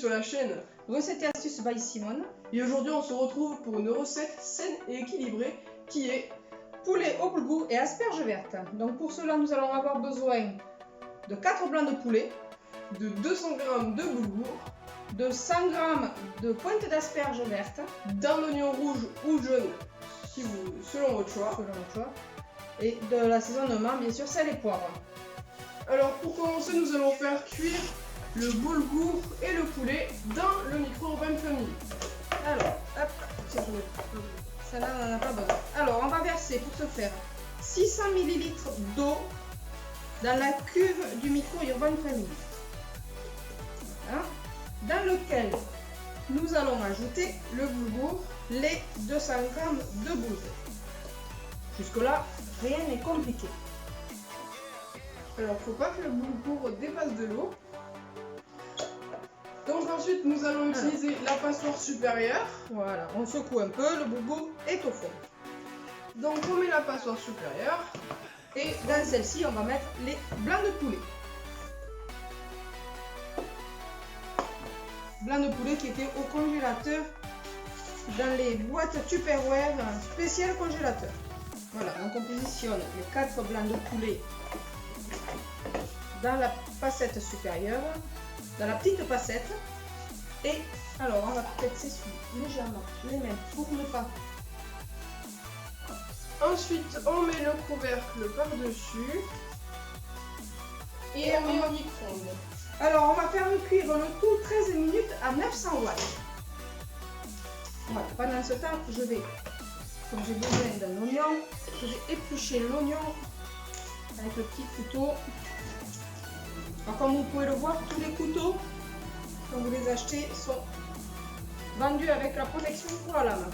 sur la chaîne Recettes et astuces by Simone. et aujourd'hui on se retrouve pour une recette saine et équilibrée qui est Poulet au boulgour et asperges vertes. Donc pour cela nous allons avoir besoin de 4 blancs de poulet, de 200 g de boulgour, de 100 g de pointe d'asperges vertes, d'un oignon rouge ou jaune si vous, selon votre choix, et de l'assaisonnement bien sûr sel et poivre. Alors pour commencer nous allons faire cuire le boulgour et le poulet dans le micro-ondes family. Alors, hop, celle-là on n'en a pas besoin. Alors on va verser pour ce faire 600 ml d'eau dans la cuve du micro-urban family. Voilà. Dans lequel nous allons ajouter le boulgour, les 200 g de boulgour. Jusque là, rien n'est compliqué. Alors faut pas que le boulgour dépasse de l'eau. Donc ensuite nous allons utiliser la passoire supérieure. Voilà, on secoue un peu, le boulgour est au fond. Donc on met la passoire supérieure. Et dans celle-ci, on va mettre les blancs de poulet. Blancs de poulet qui étaient au congélateur dans les boîtes Tupperware spéciales congélateur. Voilà, donc on positionne les 4 blancs de poulet dans la passette supérieure, dans la petite passette. Et alors on va peut-être s'essuyer légèrement les mains pour ne pas. Ensuite on met le couvercle par-dessus et on met au micro-ondes. Alors on va faire cuire le tout 13 minutes à 900 watts. Voilà, pendant ce temps je vais, comme j'ai besoin d'un oignon, je vais éplucher l'oignon avec le petit couteau. Alors, comme vous pouvez le voir, tous les couteaux, quand vous les achetez, sont vendus avec la protection pour la lame.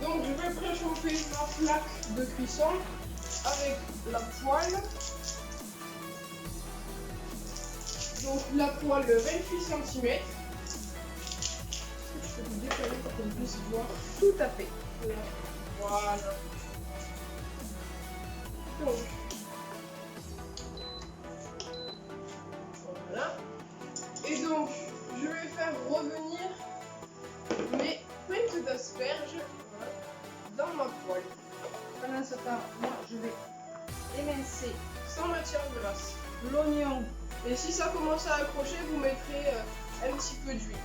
Donc je vais préchauffer ma plaque de cuisson avec la poêle. Donc la poêle de 28 cm. Je peux vous décaler pour qu'on puisse voir tout à fait. Voilà. Donc, voilà. Et donc, je vais faire revenir mes pointes d'asperges dans ma poêle. Pendant ce temps, moi je vais émincer Sans matière grasse. l'oignon. Et si ça commence à accrocher, vous mettrez un petit peu d'huile.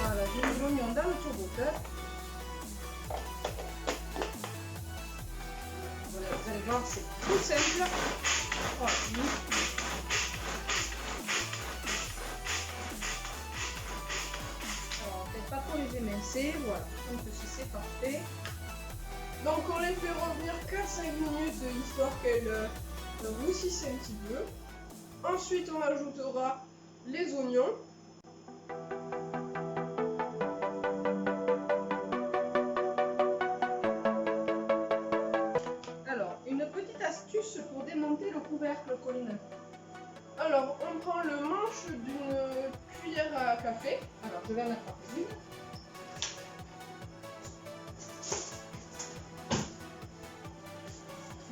Voilà, j'ai mis l'oignon dans le turboteur. Voilà, vous allez voir, c'est tout simple. Voilà. Alors, peut-être pas trop les émincer, voilà. Donc ceci c'est parfait. Donc on les fait revenir 4-5 minutes histoire qu'elles roussissent un petit peu. Ensuite on ajoutera les oignons. Alors, une petite astuce pour démonter le couvercle, Colline. Alors on prend le manche d'une cuillère à café. Alors, je vais en mettre une.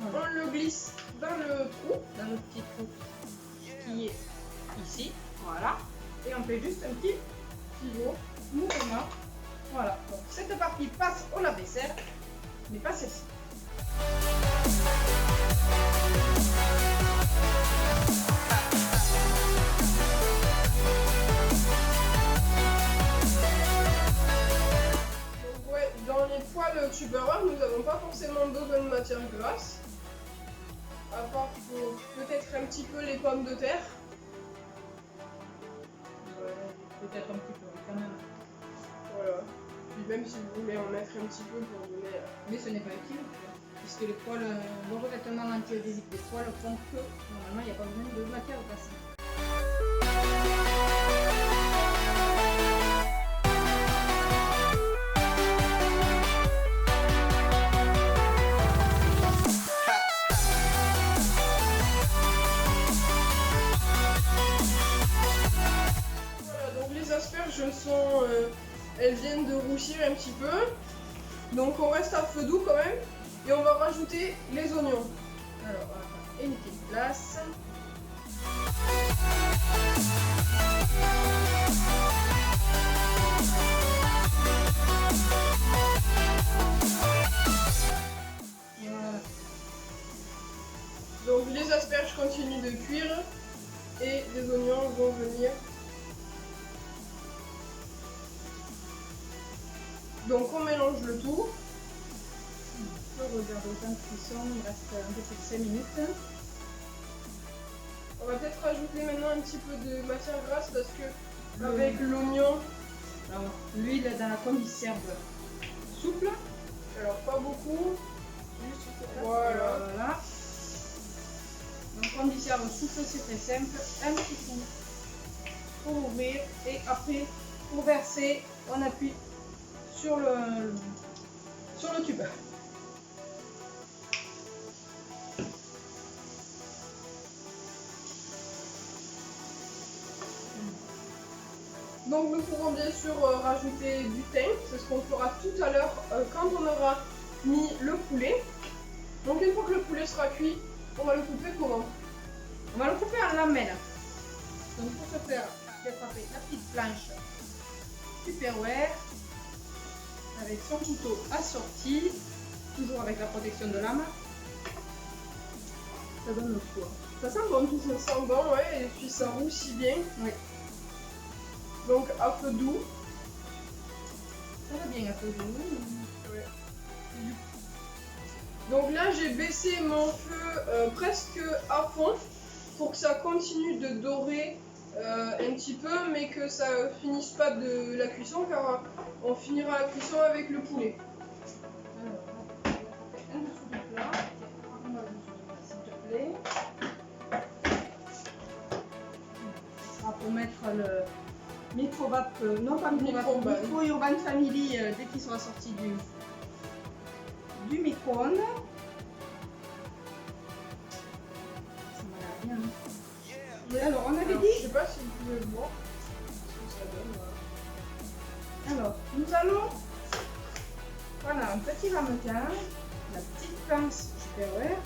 Voilà. On le glisse dans le trou. Dans le petit trou qui est ici, voilà, et on fait juste un petit pivot, mouvement, voilà. Donc cette partie passe au lave-vaisselle, mais pas celle-ci. Donc ouais, dans les poêles Tupperware, nous n'avons pas forcément besoin de matière grasse. À part pour peut-être un petit peu les pommes de terre. Peut-être un petit peu quand même. Voilà. Puis même si vous voulez en mettre un petit peu pour donner... Mais ce n'est pas utile, puisque les poêles, le revêtement anti-adhésif des poêles font que normalement il n'y a pas besoin de matière grasse. adoucir un petit peu. Donc on reste à feu doux quand même. Et on va rajouter les oignons. Alors, on va faire une petite place. Voilà. Donc les asperges continuent de cuire et les oignons vont venir. Donc on mélange le tout. Je regarde le temps de cuisson, il reste un peu plus de 5 minutes. On va peut-être rajouter maintenant un petit peu de matière grasse parce que avec l'oignon, Alors, l'huile dans la conserve souple. alors pas beaucoup, juste Voilà. voilà. Donc, conserve souple, c'est très simple. Un petit coup pour ouvrir et après, pour verser, on appuie sur le tube. Donc nous pourrons bien sûr rajouter du thym, c'est ce qu'on fera tout à l'heure quand on aura mis le poulet. Donc une fois que le poulet sera cuit, on va le couper comment? On va le couper en lamelles. Donc pour ce faire, je vais frapper la petite planche Tupperware avec son couteau assorti, toujours avec la protection de lame. Ça donne le poids. Ça sent bon, tout ça sent bon, ouais, et puis ça roussit bien. Oui, Donc à feu doux. ça va bien à peu près. Ouais. Donc là j'ai baissé mon feu presque à fond pour que ça continue de dorer un petit peu mais que ça finisse pas de la cuisson car on finira la cuisson avec le poulet. Alors, un dessous du plat. Prends-moi le dessous du plat, s'il te plaît. Ce sera pour mettre le micro-vape, non pas Micro-ondes. micro-urban family dès qu'il sera sorti du micro-ondes. Ça m'a l'air bien. Mais Alors, on avait alors, dit. je sais pas si vous pouvez le voir ce que ça donne. Alors, nous allons. Voilà, un petit ramequin, la petite pince Tupperware,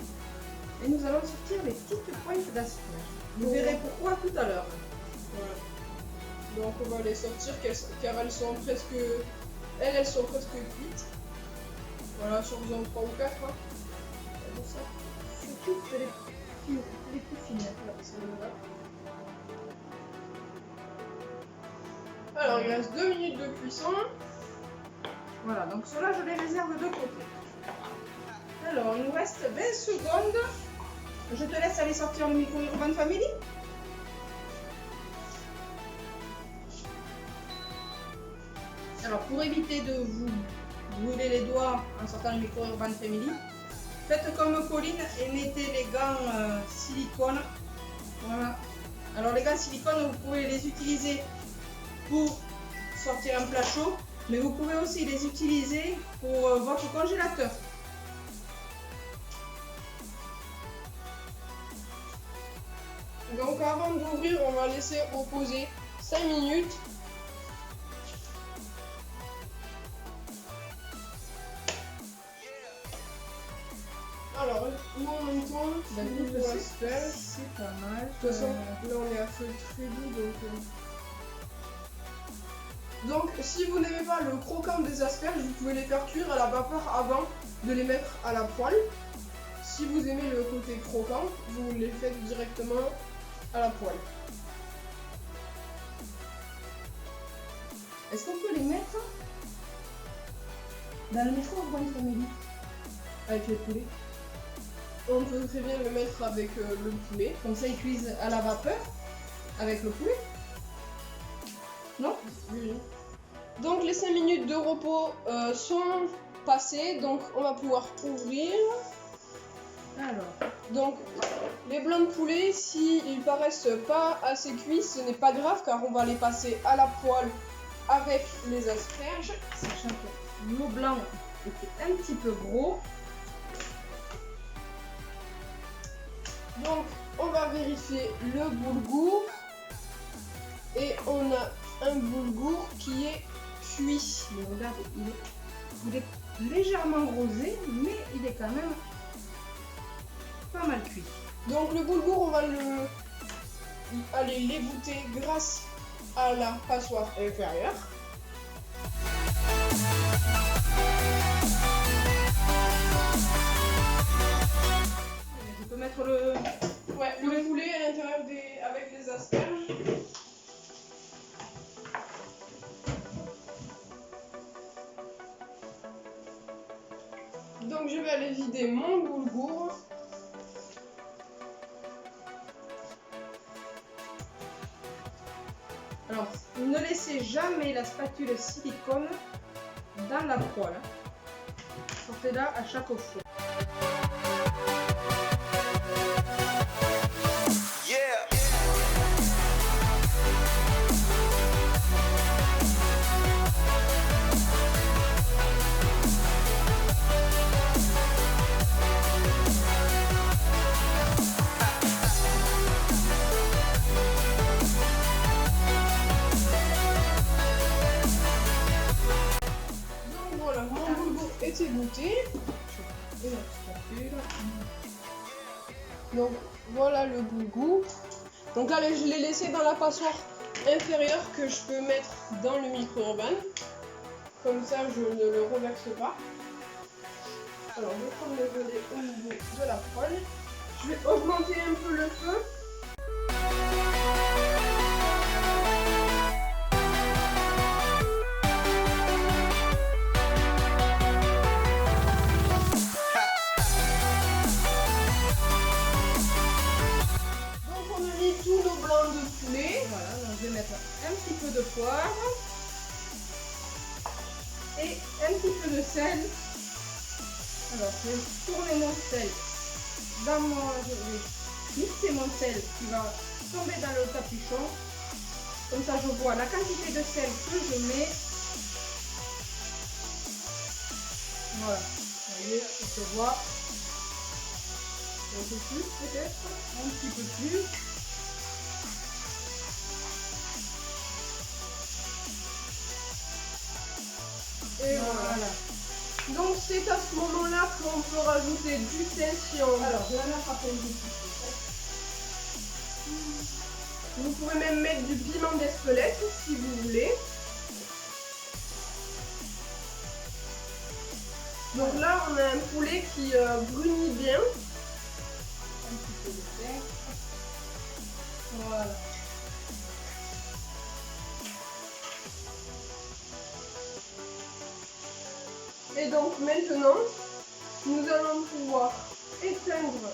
et nous allons sortir les petites pointes d'asperges. Vous verrez pourquoi tout à l'heure. Voilà. Donc on va les sortir car elles sont presque. Elles sont presque cuites. Voilà, sur 3 ou 4. Hein. C'est bon, ça. Surtout les plus fines. Voilà, c'est le là. Alors il reste 2 minutes de cuisson. Voilà, donc cela je les réserve de côté. Alors, il nous reste 20 secondes. Je te laisse aller sortir le micro Urban Family. Alors, pour éviter de vous brûler les doigts en sortant le micro Urban Family, faites comme Pauline et mettez les gants silicone. Voilà. Alors, les gants silicone, vous pouvez les utiliser pour sortir un plat chaud, mais vous pouvez aussi les utiliser pour votre congélateur. Donc avant d'ouvrir, on va laisser reposer 5 minutes. Alors, nous en même temps, D'habitude, on l'asperge. c'est pas mal. De toute façon, là on est à feu très doux donc si vous n'aimez pas le croquant des asperges, vous pouvez les faire cuire à la vapeur avant de les mettre à la poêle. Si vous aimez le côté croquant, vous les faites directement à la poêle. Est-ce qu'on peut les mettre dans le micro Urban Family avec les poulets? On peut très bien le mettre avec le poulet. Comme ça, ils cuisent à la vapeur avec le poulet. Non? Oui. Donc les 5 minutes de repos sont passées, donc on va pouvoir ouvrir. Alors, Donc les blancs de poulet, s'ils paraissent pas assez cuits, ce n'est pas grave car on va les passer à la poêle avec les asperges. sachant que nos blancs étaient un petit peu gros. Donc on va vérifier le boulgour et on a un boulgour qui est cuit. Mais regardez, il est légèrement rosé, mais il est quand même pas mal cuit. Donc le boulgour, on va aller l'égoutter grâce à la passoire inférieure. Je peux mettre le poulet à l'intérieur avec les asperges. Donc je vais aller vider mon boulgour. Alors, ne laissez jamais la spatule silicone dans la poêle. Sortez-la à chaque fois. Égoutter. Donc voilà le boulgour. Donc là je l'ai laissé dans la passoire inférieure que je peux mettre dans le micro-ondes. Comme ça je ne le reverse pas. Alors je vais prendre le volet au niveau de la poêle. Je vais augmenter un peu le feu. Je vais mettre un petit peu de poivre et un petit peu de sel. Alors, je vais tourner mon sel dans mon... Je vais mixer mon sel qui va tomber dans le capuchon. Comme ça, je vois la quantité de sel que je mets. Voilà. Vous voyez, ça se voit. Un peu plus peut-être. Un petit peu plus. Et voilà. Donc c'est à ce moment-là qu'on peut rajouter du sel si on veut. Alors je vais la mettre à peine du Vous pouvez même mettre du piment d'Espelette si vous voulez. Donc là on a un poulet qui brunit bien. Un petit peu de sel. Voilà. Et donc maintenant, nous allons pouvoir éteindre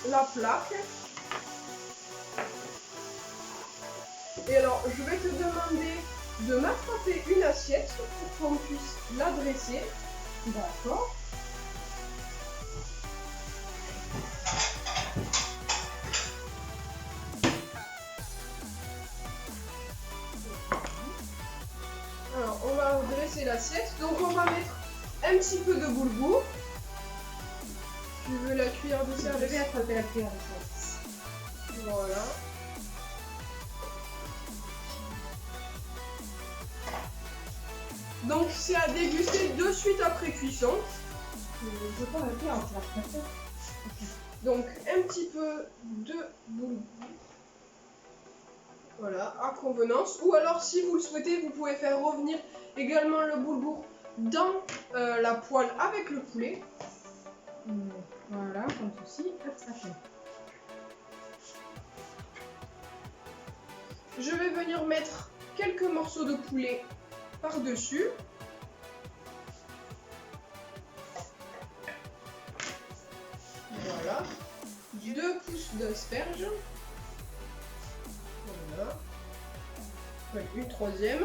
la plaque. Et alors, je vais te demander de m'attraper une assiette pour qu'on puisse la dresser. D'accord. Alors, on va dresser l'assiette. Donc, on va mettre un petit peu de boulgour. Tu veux la cuillère de service? Je vais attraper la cuillère de service. Voilà. Donc, c'est à déguster de suite après cuisson. Je prends la cuillère de service. Donc, un petit peu de boulgour. Voilà, à convenance. Ou alors, si vous le souhaitez, vous pouvez faire revenir également le boulgour dans la poêle avec le poulet. Voilà, comme ceci. Hop, ça fait. Je vais venir mettre quelques morceaux de poulet par-dessus. Voilà. 2 pousses d'asperges. Voilà. Une troisième.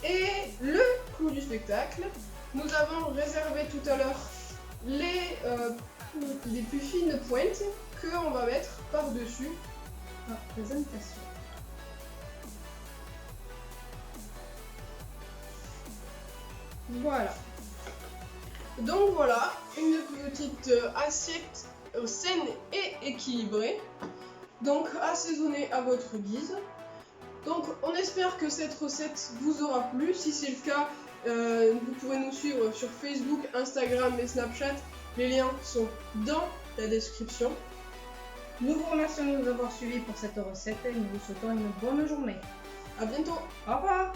Et le clou du spectacle, nous avons réservé tout à l'heure les plus fines pointes que on va mettre par-dessus la présentation. Voilà. Donc voilà, une petite assiette saine et équilibrée. Donc assaisonnée à votre guise. Donc on espère que cette recette vous aura plu. Si c'est le cas, vous pouvez nous suivre sur Facebook, Instagram et Snapchat. Les liens sont dans la description. Nous vous remercions de nous avoir suivis pour cette recette et nous vous souhaitons une bonne journée. À bientôt. Au revoir.